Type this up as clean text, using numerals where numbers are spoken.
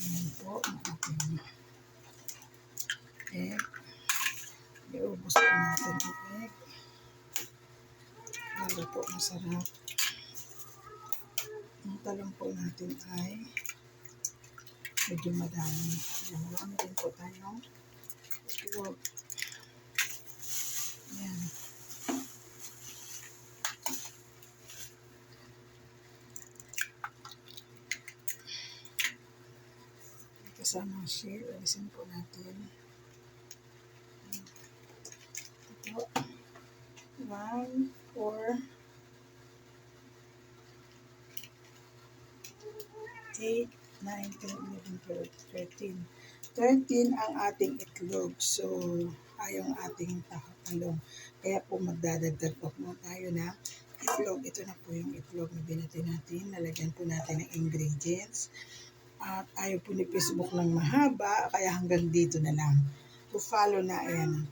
Ayan po ang ating egg. Iubos po natin ang egg. Para po masarap. Ang talong po natin ay medyo madami. Marami din po tayong itlog. Ayan. Kasama ang shell. Alisin po natin. Ito. 1, 4, 8, 9, 10, 11, 12, 13. 13 ang ating itlog. So, ayong ating talong. Kaya po magdadagdag po muna tayo na itlog. Ito na po yung itlog na binati natin. Nalagyan po natin ng ingredients. At ayaw po ni Facebook ng mahaba, kaya hanggang dito na lang. To follow na, ayan.